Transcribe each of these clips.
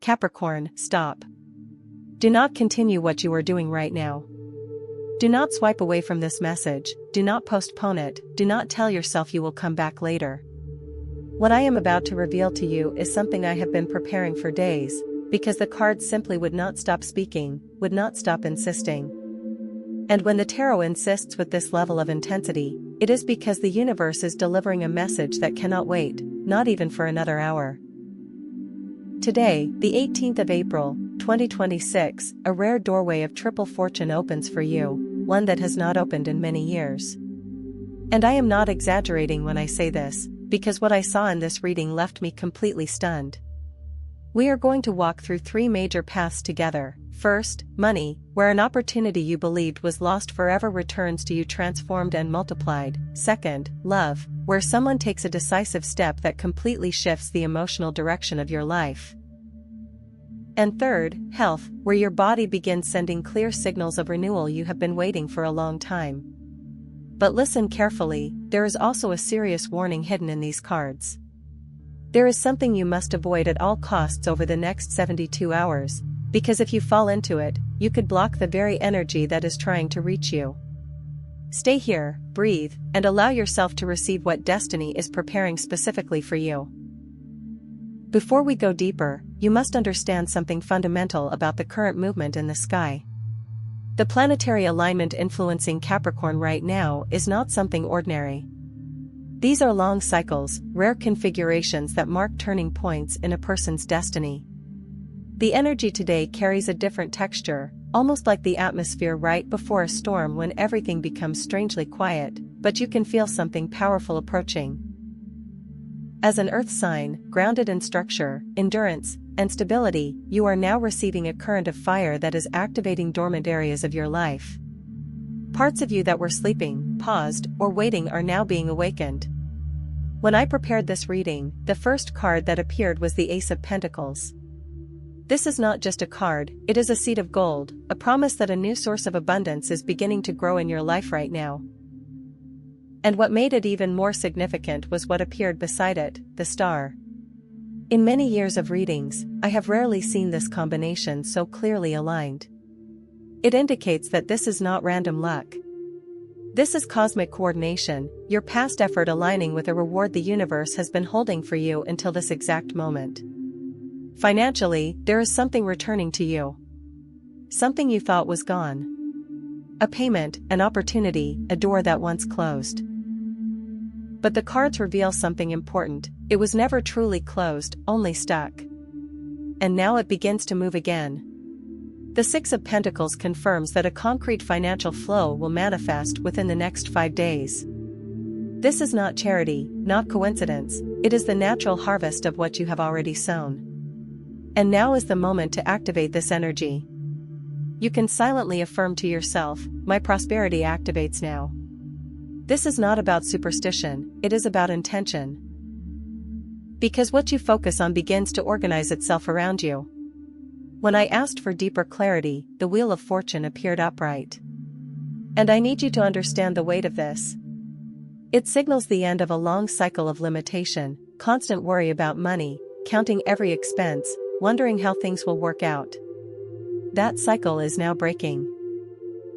Capricorn, stop. Do not continue what you are doing right now. Do not swipe away from this message, do not postpone it, do not tell yourself you will come back later. What I am about to reveal to you is something I have been preparing for days, because the cards simply would not stop speaking, would not stop insisting. And when the tarot insists with this level of intensity, it is because the universe is delivering a message that cannot wait, not even for another hour. Today, the 18th of April, 2026, a rare doorway of triple fortune opens for you, one that has not opened in many years. And I am not exaggerating when I say this, because what I saw in this reading left me completely stunned. We are going to walk through three major paths together. First, money, where an opportunity you believed was lost forever returns to you transformed and multiplied. Second, love, where someone takes a decisive step that completely shifts the emotional direction of your life. And third, health, where your body begins sending clear signals of renewal you have been waiting for a long time. But listen carefully, there is also a serious warning hidden in these cards. There is something you must avoid at all costs over the next 72 hours, because if you fall into it, you could block the very energy that is trying to reach you. Stay here, breathe, and allow yourself to receive what destiny is preparing specifically for you. Before we go deeper, you must understand something fundamental about the current movement in the sky. The planetary alignment influencing Capricorn right now is not something ordinary. These are long cycles, rare configurations that mark turning points in a person's destiny. The energy today carries a different texture, almost like the atmosphere right before a storm when everything becomes strangely quiet, but you can feel something powerful approaching. As an earth sign, grounded in structure, endurance, and stability, you are now receiving a current of fire that is activating dormant areas of your life. Parts of you that were sleeping, paused, or waiting are now being awakened. When I prepared this reading, the first card that appeared was the Ace of Pentacles. This is not just a card, it is a seed of gold, a promise that a new source of abundance is beginning to grow in your life right now. And what made it even more significant was what appeared beside it, the star. In many years of readings, I have rarely seen this combination so clearly aligned. It indicates that this is not random luck. This is cosmic coordination, your past effort aligning with a reward the universe has been holding for you until this exact moment. Financially, there is something returning to you. Something you thought was gone. A payment, an opportunity, a door that once closed. But the cards reveal something important, it was never truly closed, only stuck. And now it begins to move again. The Six of Pentacles confirms that a concrete financial flow will manifest within the next 5 days. This is not charity, not coincidence, it is the natural harvest of what you have already sown. And now is the moment to activate this energy. You can silently affirm to yourself, my prosperity activates now. This is not about superstition, it is about intention. Because what you focus on begins to organize itself around you. When I asked for deeper clarity, the Wheel of Fortune appeared upright. And I need you to understand the weight of this. It signals the end of a long cycle of limitation, constant worry about money, counting every expense, wondering how things will work out. That cycle is now breaking.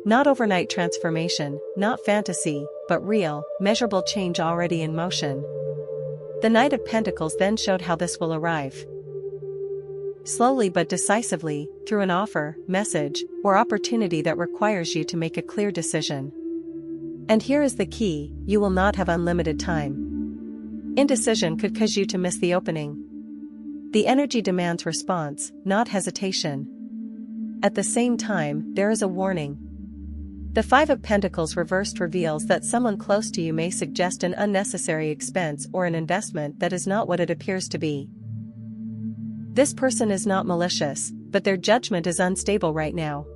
Not overnight transformation, not fantasy, but real, measurable change already in motion. The Knight of Pentacles then showed how this will arrive. Slowly but decisively, through an offer, message, or opportunity that requires you to make a clear decision. And here is the key, you will not have unlimited time. Indecision could cause you to miss the opening. The energy demands response, not hesitation. At the same time, there is a warning. The Five of Pentacles reversed reveals that someone close to you may suggest an unnecessary expense or an investment that is not what it appears to be. This person is not malicious, but their judgment is unstable right now.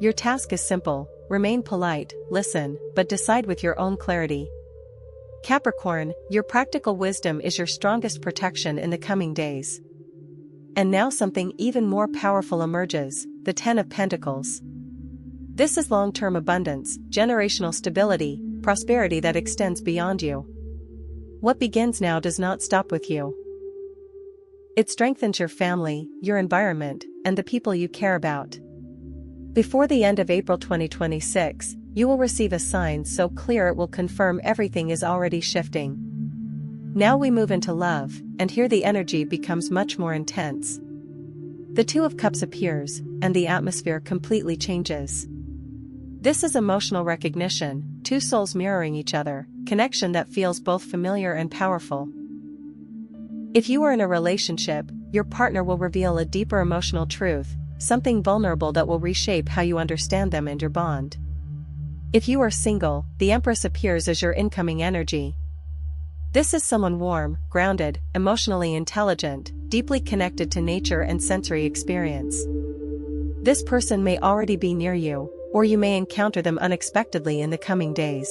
Your task is simple, remain polite, listen, but decide with your own clarity. Capricorn, your practical wisdom is your strongest protection in the coming days. And now something even more powerful emerges, the Ten of Pentacles. This is long-term abundance, generational stability, prosperity that extends beyond you. What begins now does not stop with you. It strengthens your family, your environment, and the people you care about. Before the end of April 2026, you will receive a sign so clear it will confirm everything is already shifting. Now we move into love, and here the energy becomes much more intense. The Two of Cups appears, and the atmosphere completely changes. This is emotional recognition, two souls mirroring each other, connection that feels both familiar and powerful. If you are in a relationship, your partner will reveal a deeper emotional truth, something vulnerable that will reshape how you understand them and your bond. If you are single, the Empress appears as your incoming energy. This is someone warm, grounded, emotionally intelligent, deeply connected to nature and sensory experience. This person may already be near you, or you may encounter them unexpectedly in the coming days.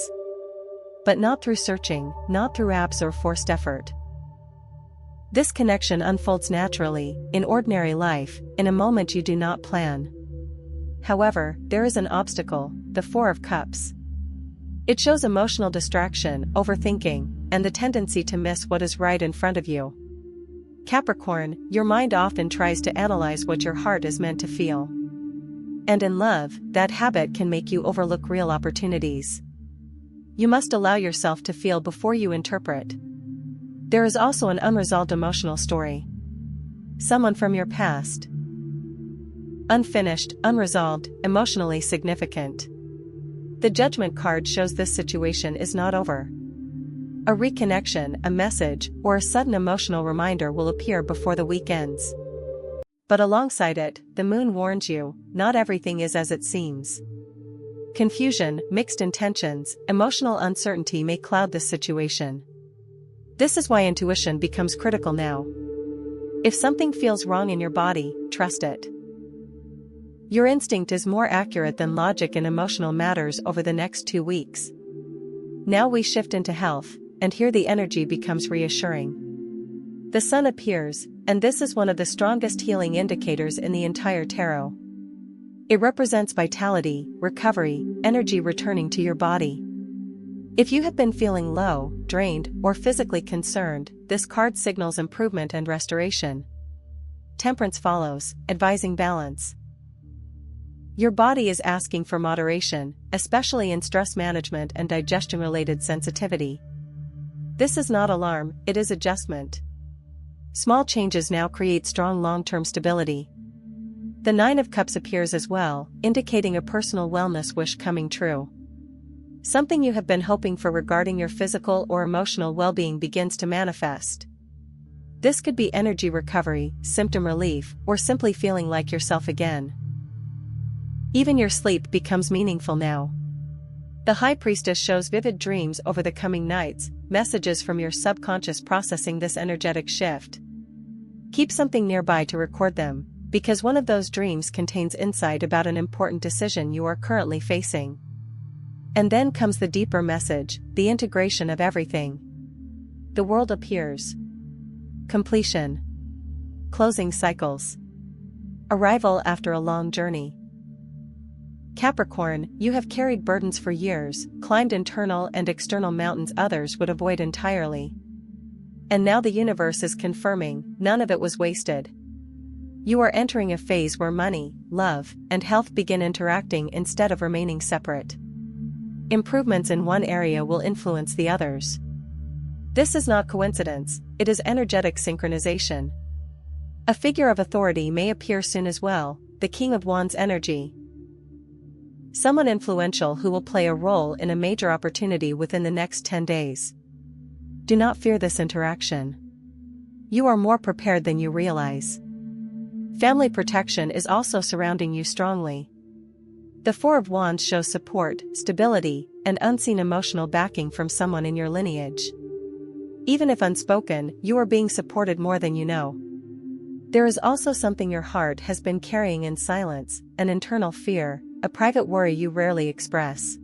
But not through searching, not through apps or forced effort. This connection unfolds naturally, in ordinary life, in a moment you do not plan. However, there is an obstacle, the Four of Cups. It shows emotional distraction, overthinking, and the tendency to miss what is right in front of you. Capricorn, your mind often tries to analyze what your heart is meant to feel. And in love, that habit can make you overlook real opportunities. You must allow yourself to feel before you interpret. There is also an unresolved emotional story. Someone from your past. Unfinished, unresolved, emotionally significant. The Judgment card shows this situation is not over. A reconnection, a message, or a sudden emotional reminder will appear before the week ends. But alongside it, the Moon warns you, not everything is as it seems. Confusion, mixed intentions, emotional uncertainty may cloud this situation. This is why intuition becomes critical now. If something feels wrong in your body, trust it. Your instinct is more accurate than logic in emotional matters over the next 2 weeks. Now we shift into health, and here the energy becomes reassuring. The Sun appears, and this is one of the strongest healing indicators in the entire tarot. It represents vitality, recovery, energy returning to your body. If you have been feeling low, drained, or physically concerned, this card signals improvement and restoration. Temperance follows, advising balance. Your body is asking for moderation, especially in stress management and digestion-related sensitivity. This is not alarm, it is adjustment. Small changes now create strong long-term stability. The Nine of Cups appears as well, indicating a personal wellness wish coming true. Something you have been hoping for regarding your physical or emotional well-being begins to manifest. This could be energy recovery, symptom relief, or simply feeling like yourself again. Even your sleep becomes meaningful now. The High Priestess shows vivid dreams over the coming nights, messages from your subconscious processing this energetic shift. Keep something nearby to record them, because one of those dreams contains insight about an important decision you are currently facing. And then comes the deeper message, the integration of everything. The World appears. Completion. Closing cycles. Arrival after a long journey. Capricorn, you have carried burdens for years, climbed internal and external mountains others would avoid entirely. And now the universe is confirming, none of it was wasted. You are entering a phase where money, love, and health begin interacting instead of remaining separate. Improvements in one area will influence the others. This is not coincidence, it is energetic synchronization. A figure of authority may appear soon as well, the King of Wands energy. Someone influential who will play a role in a major opportunity within the next 10 days. Do not fear this interaction. You are more prepared than you realize. Family protection is also surrounding you strongly. The Four of Wands shows support, stability, and unseen emotional backing from someone in your lineage. Even if unspoken, you are being supported more than you know. There is also something your heart has been carrying in silence, an internal fear, a private worry you rarely express.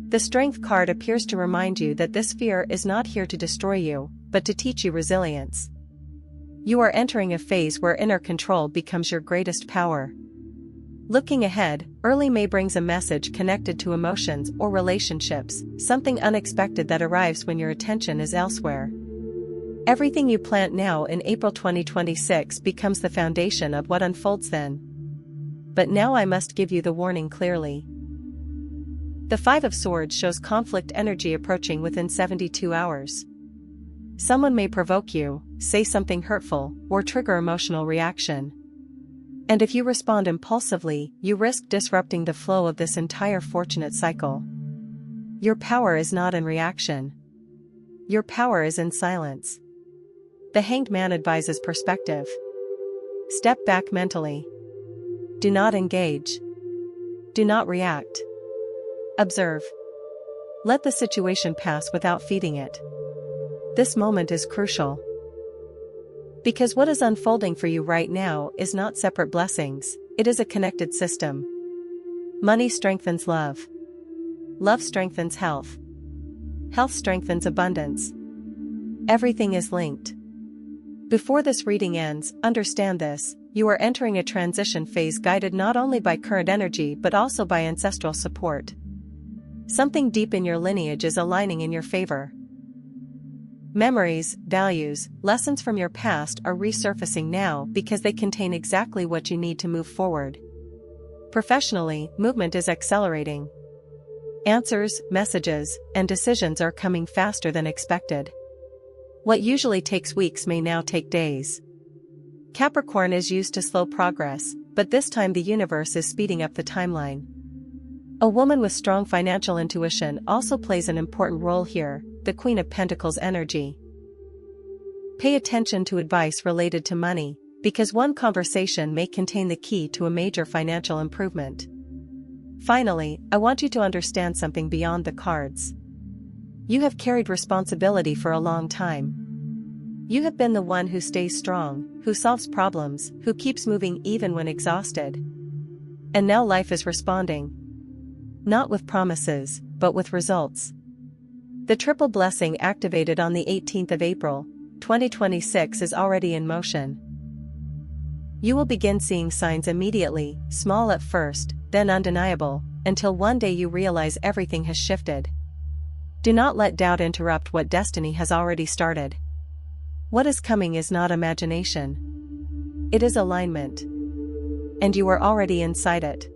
The Strength card appears to remind you that this fear is not here to destroy you, but to teach you resilience. You are entering a phase where inner control becomes your greatest power. Looking ahead, early May brings a message connected to emotions or relationships, something unexpected that arrives when your attention is elsewhere. Everything you plant now in April 2026 becomes the foundation of what unfolds then. But now I must give you the warning clearly. The Five of Swords shows conflict energy approaching within 72 hours. Someone may provoke you, say something hurtful, or trigger emotional reaction. And if you respond impulsively, you risk disrupting the flow of this entire fortunate cycle. Your power is not in reaction. Your power is in silence. The Hanged Man advises perspective. Step back mentally. Do not engage. Do not react. Observe. Let the situation pass without feeding it. This moment is crucial. Because what is unfolding for you right now is not separate blessings, it is a connected system. Money strengthens love. Love strengthens health. Health strengthens abundance. Everything is linked. Before this reading ends, understand this: you are entering a transition phase guided not only by current energy but also by ancestral support. Something deep in your lineage is aligning in your favor. Memories, values, lessons from your past are resurfacing now because they contain exactly what you need to move forward. Professionally, movement is accelerating. Answers, messages, and decisions are coming faster than expected. What usually takes weeks may now take days. Capricorn is used to slow progress, but this time the universe is speeding up the timeline. A woman with strong financial intuition also plays an important role here, the Queen of Pentacles energy. Pay attention to advice related to money, because one conversation may contain the key to a major financial improvement. Finally, I want you to understand something beyond the cards. You have carried responsibility for a long time. You have been the one who stays strong, who solves problems, who keeps moving even when exhausted. And now life is responding. Not with promises, but with results. The triple blessing activated on the 18th of April, 2026 is already in motion. You will begin seeing signs immediately, small at first, then undeniable, until one day you realize everything has shifted. Do not let doubt interrupt what destiny has already started. What is coming is not imagination. It is alignment. And you are already inside it.